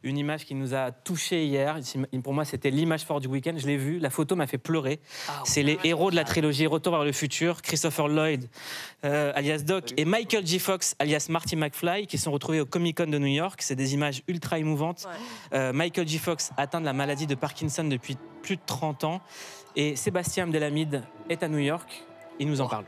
une image qui nous a touchés hier. Pour moi, c'était l'image forte du week-end. Je l'ai vu, la photo m'a fait pleurer. C'est les héros de la trilogie Retour vers le futur, Christopher Lloyd, alias Doc, et Michael J. Fox, alias Marty McFly, qui sont retrouvés au Comic-Con de New York. C'est des images ultra émouvantes. Michael J. Fox atteint de la maladie de Parkinson depuis plus de 30 ans. Et Sébastien Abdelhamid est à New York. Il nous en parle.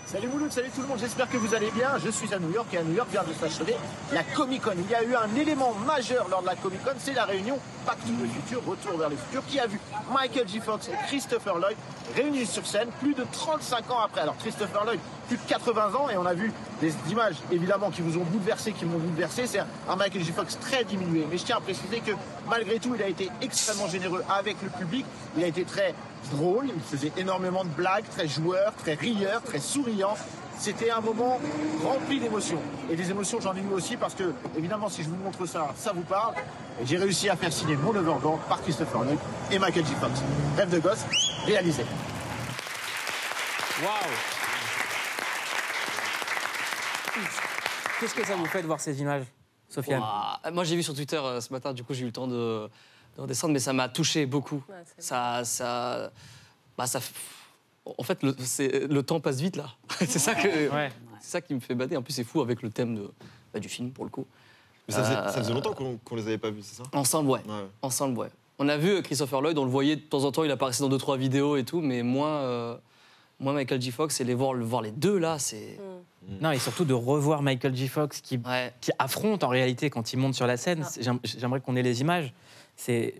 Salut Mouloud, salut tout le monde, j'espère que vous allez bien. Je suis à New York et à New York vient de s'achever la Comic-Con. Il y a eu un élément majeur lors de la Comic-Con, c'est la réunion Back to the Future, Retour vers le futur, qui a vu Michael J. Fox et Christopher Lloyd réunis sur scène plus de 35 ans après. Alors Christopher Lloyd, plus de 80 ans, et on a vu des images évidemment qui vous ont bouleversé, qui m'ont bouleversé. C'est un Michael J. Fox très diminué. Mais je tiens à préciser que malgré tout, il a été extrêmement généreux avec le public. Il a été très drôle, il faisait énormément de blagues, très joueur, très rieur, très souriant. C'était un moment rempli d'émotions. Et des émotions, j'en ai eu aussi parce que, évidemment, si je vous montre ça, ça vous parle. Et j'ai réussi à faire signer mon Overgang par Christopher Lloyd et Michael J. Fox. Rêve de gosse, réalisé. Waouh! Qu'est-ce que ça vous fait de voir ces images, Sofiane? Moi, j'ai vu sur Twitter ce matin, du coup, j'ai eu le temps de redescendre, mais ça m'a touché beaucoup. Ouais, en fait, le temps passe vite, là. C'est ça, ça qui me fait bader. En plus, c'est fou avec le thème du film, pour le coup. Mais ça faisait longtemps qu'on les avait pas vus, c'est ça? Ensemble, ouais. Ensemble, ouais. On a vu Christopher Lloyd, on le voyait de temps en temps, il apparaissait dans 2-3 vidéos et tout, mais moi, Michael J. Fox, et voir les deux, là, c'est... Non, et surtout de revoir Michael J. Fox qui affronte en réalité quand il monte sur la scène. J'aimerais qu'on ait les images.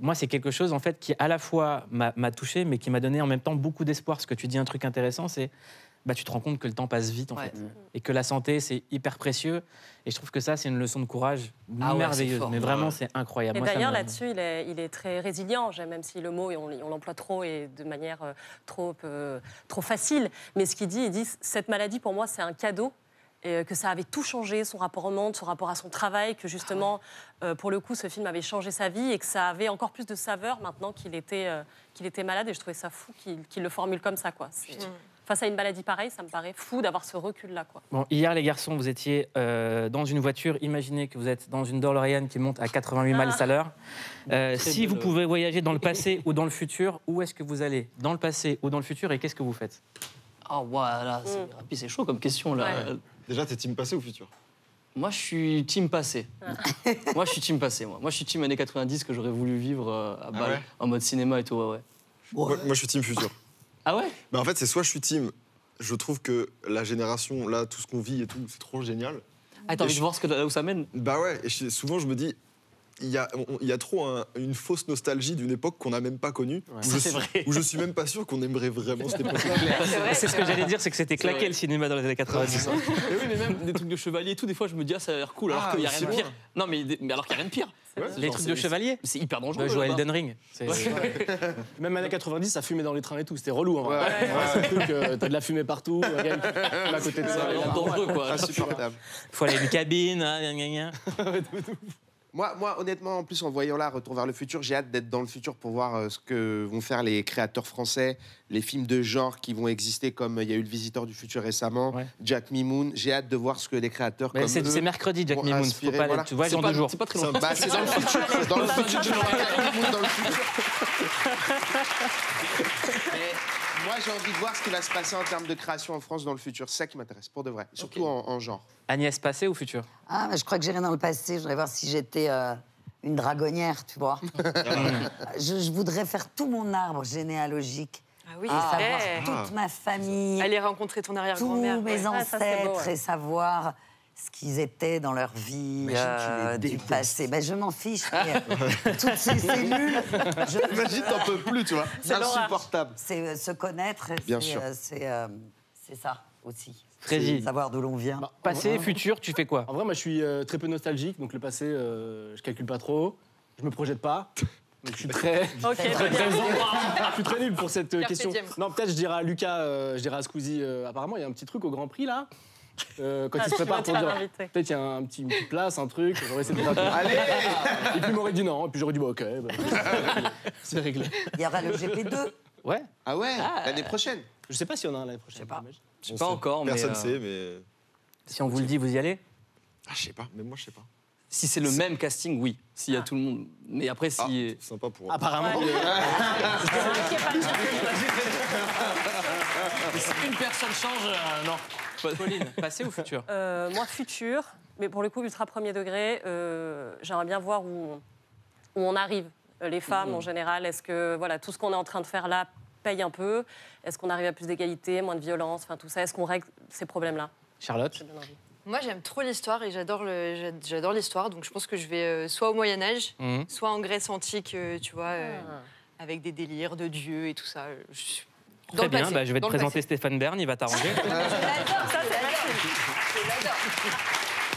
Moi, c'est quelque chose en fait qui à la fois m'a touché, mais qui m'a donné en même temps beaucoup d'espoir. Parce que tu dis un truc intéressant, c'est tu te rends compte que le temps passe vite en fait, et que la santé c'est hyper précieux. Et je trouve que ça, c'est une leçon de courage merveilleuse. Fort, mais vraiment, c'est incroyable. Et d'ailleurs, là-dessus, il est très résilient, même si le mot, on l'emploie trop et de manière trop facile. Mais ce qu'il dit, cette maladie pour moi, c'est un cadeau. Et que ça avait tout changé, son rapport au monde, son rapport à son travail, que justement, pour le coup, ce film avait changé sa vie et que ça avait encore plus de saveur maintenant qu'il était malade. Et je trouvais ça fou qu'il le formule comme ça, quoi. Face à une maladie pareille, ça me paraît fou d'avoir ce recul-là, quoi. Bon, hier, les garçons, vous étiez dans une voiture. Imaginez que vous êtes dans une DeLorean qui monte à 88 miles à l'heure. Si vous pouvez voyager dans le passé ou dans le futur, où est-ce que vous allez? Dans le passé ou dans le futur, et qu'est-ce que vous faites? Oh, voilà, c'est chaud comme question, là. Ouais. Déjà, t'es team passé ou futur? Moi, je suis team passé. Moi, je suis team passé, moi. Moi, je suis team années 90 que j'aurais voulu vivre à Bâle, en mode cinéma et tout, Moi, je suis team futur. Ah ouais? En fait, c'est soit je suis team, je trouve que la génération, là, tout ce qu'on vit et tout, c'est trop génial. Ah, t'as envie de voir là où ça mène? Bah ouais, et souvent, je me dis... Il y a trop une fausse nostalgie d'une époque qu'on n'a même pas connue, où je suis même pas sûr qu'on aimerait vraiment cette époque. C'est ce que j'allais dire, c'est que c'était claqué le cinéma dans les années 90. Mais oui, mais même des trucs de chevalier et tout, des fois je me dis ça a l'air cool, alors qu'il n'y a rien de pire. Non, mais alors qu'il n'y a rien de pire. Les trucs de chevalier, c'est hyper dangereux. Jouer à Elden Ring. Même années 90, ça fumait dans les trains et tout, c'était relou. Hein. C'est le truc, t'as de la fumée partout, un gars à côté de ça, c'est dangereux, quoi. Insupportable. Faut aller à une cabine, Moi, honnêtement, en plus, en voyant là, Retour vers le futur, j'ai hâte d'être dans le futur pour voir ce que vont faire les créateurs français, les films de genre qui vont exister, comme il y a eu Le Visiteur du futur récemment, Jack Mimoun. J'ai hâte de voir ce que les créateurs comme c'est mercredi, Jack Mimoun. Faut pas aller, tu vois, genre 2 jours. C'est pas très long. C'est dans le futur. Dans le futur, Jack Mimoun dans le futur. Moi, j'ai envie de voir ce qui va se passer en termes de création en France dans le futur. C'est ça qui m'intéresse, pour de vrai. Surtout en genre. Agnès, passé ou futur? Je crois que j'irai dans le passé. Je voudrais voir si j'étais une dragonnière, tu vois. Je voudrais faire tout mon arbre généalogique. Ah oui, savoir toute ma famille. Aller rencontrer ton arrière-grand-mère. Tous mes ancêtres et savoir ce qu'ils étaient dans leur vie du passé. Je m'en fiche. Toutes ces cellules... Imagine, t'en peux plus, tu vois. C'est insupportable. C'est se connaître. Bien sûr. C'est ça aussi. Frézy. Savoir d'où l'on vient. Passé, futur, tu fais quoi? En vrai, moi, je suis très peu nostalgique. Donc le passé, je calcule pas trop. Je me projette pas. Donc je suis très... je suis très nul pour cette question. Non, peut-être je dirais à Lucas, je dirais à Squeezie, apparemment, il y a un petit truc au Grand Prix, là. Quand il se prépare pour dire peut-être il y a une petite place, un truc, j'aurais essayé de faire allez. Et puis il m'aurait dit non, et puis j'aurais dit ok, c'est réglé. Il y aura le GP2. Ouais. Ah ouais, l'année prochaine. Je sais pas s'il y en a un l'année prochaine. Je sais pas. Je sais pas encore, mais personne sait, mais Si on vous le dit, vous y allez? Ah, je sais pas, même moi, je sais pas. Si c'est le même casting, oui. S'il y a tout le monde. Mais après, si. Sympa pour. Apparemment. Si une personne change, non. Pauline, passé ou futur? Moi, futur, mais pour le coup, ultra premier degré. J'aimerais bien voir où on arrive. Les femmes, en général, est-ce que voilà, tout ce qu'on est en train de faire là paye un peu? Est-ce qu'on arrive à plus d'égalité, moins de violence, enfin tout ça? Est-ce qu'on règle ces problèmes-là? Charlotte? Moi, j'aime trop l'histoire et j'adore l'histoire. Donc, je pense que je vais soit au Moyen-Âge, soit en Grèce antique, tu vois, avec des délires de dieux et tout ça. Je suis Très bien, je vais te présenter Stéphane Bern, il va t'arranger. Je l'adore, ça, c'est